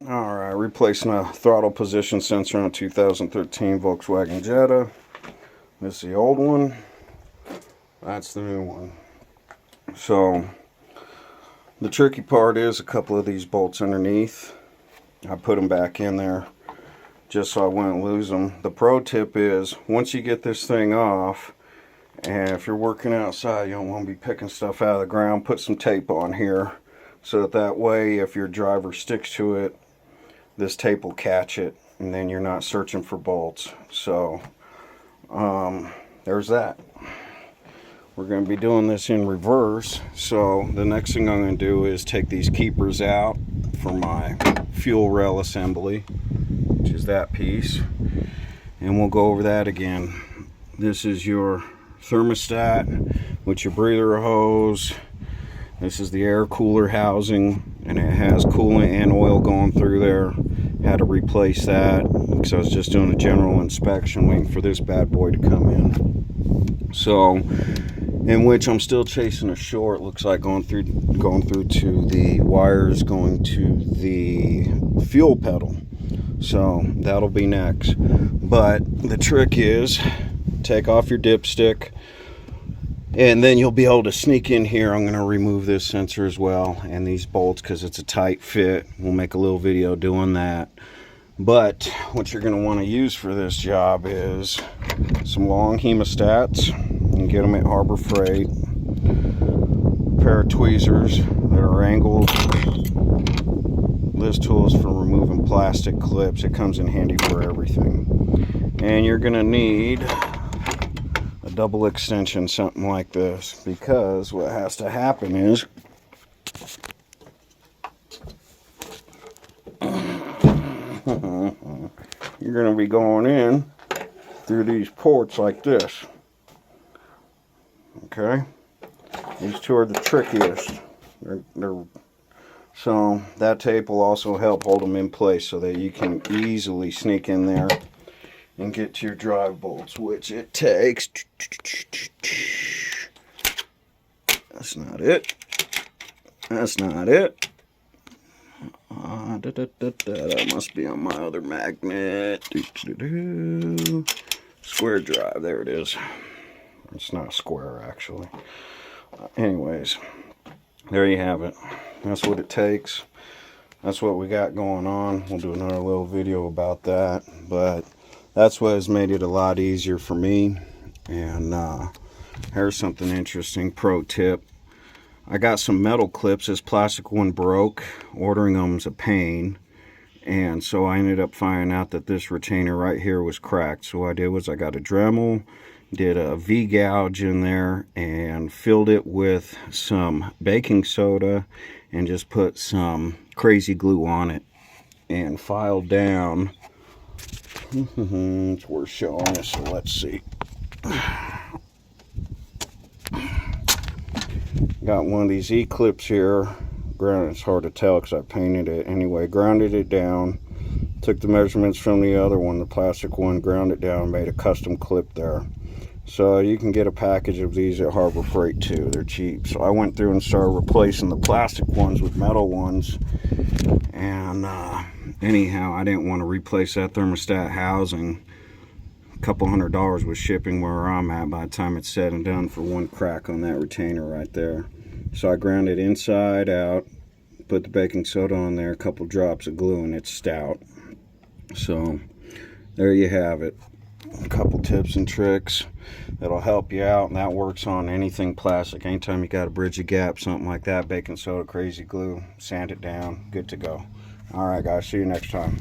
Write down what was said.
Alright, replacing a throttle position sensor on a 2013 Volkswagen Jetta. This is the old one. That's the new one. So, the tricky part is a couple of these bolts underneath. I put them back in there just so I wouldn't lose them. The pro tip is, once you get this thing off, and if you're working outside, you don't want to be picking stuff out of the ground, put some tape on here so that way if your driver sticks to it, this tape will catch it, and then you're not searching for bolts. So there's that. We're going to be doing this in reverse. So the next thing I'm going to do is take these keepers out for my fuel rail assembly, which is that piece, and we'll go over that again. This is your thermostat with your breather hose. This is the air cooler housing, and it has coolant and oil going through there. Had to replace that because I was just doing a general inspection waiting for this bad boy to come in. So, in which I'm still chasing a short, looks like going through to the wires going to the fuel pedal. So that'll be next. But the trick is, take off your dipstick, and then you'll be able to sneak in here. I'm going to remove this sensor as well, and these bolts, because it's a tight fit. We'll make a little video doing that. But what you're going to want to use for this job is some long hemostats. You can get them at Harbor Freight. A pair of tweezers that are angled. This tool is for removing plastic clips. It comes in handy for everything. And you're going to need a double extension, something like this, because what has to happen is you're going to be going in through these ports like this. Okay, these two are the trickiest. So that tape will also help hold them in place so that you can easily sneak in there and get to your drive bolts, which it takes. That's not it. That's not it. That must be on my other magnet. Square drive. There it is. It's not square, actually. Anyways, there you have it. That's what it takes. That's what we got going on. We'll do another little video about that. But that's what has made it a lot easier for me. And here's something interesting. Pro tip. I got some metal clips. This plastic one broke. Ordering them's a pain. And so I ended up finding out that this retainer right here was cracked. So what I did was I got a Dremel, did a V-gouge in there, and filled it with some baking soda and just put some crazy glue on it and filed down. It's worth showing you, so let's see. Got one of these E-clips here. Granted, it's hard to tell because I painted it. Anyway, grounded it down. Took the measurements from the other one, the plastic one, ground it down, made a custom clip there. So you can get a package of these at Harbor Freight too. They're cheap. So I went through and started replacing the plastic ones with metal ones. And anyhow, I didn't want to replace that thermostat housing. A couple $100 with shipping where I'm at by the time it's said and done for one crack on that retainer right there. So I ground it inside out, put the baking soda on there, a couple drops of glue, and it's stout. So there you have it. A couple tips and tricks that'll help you out, and that works on anything plastic. Anytime you got to bridge a gap, something like that, baking soda, crazy glue, sand it down, good to go. All right, guys, see you next time.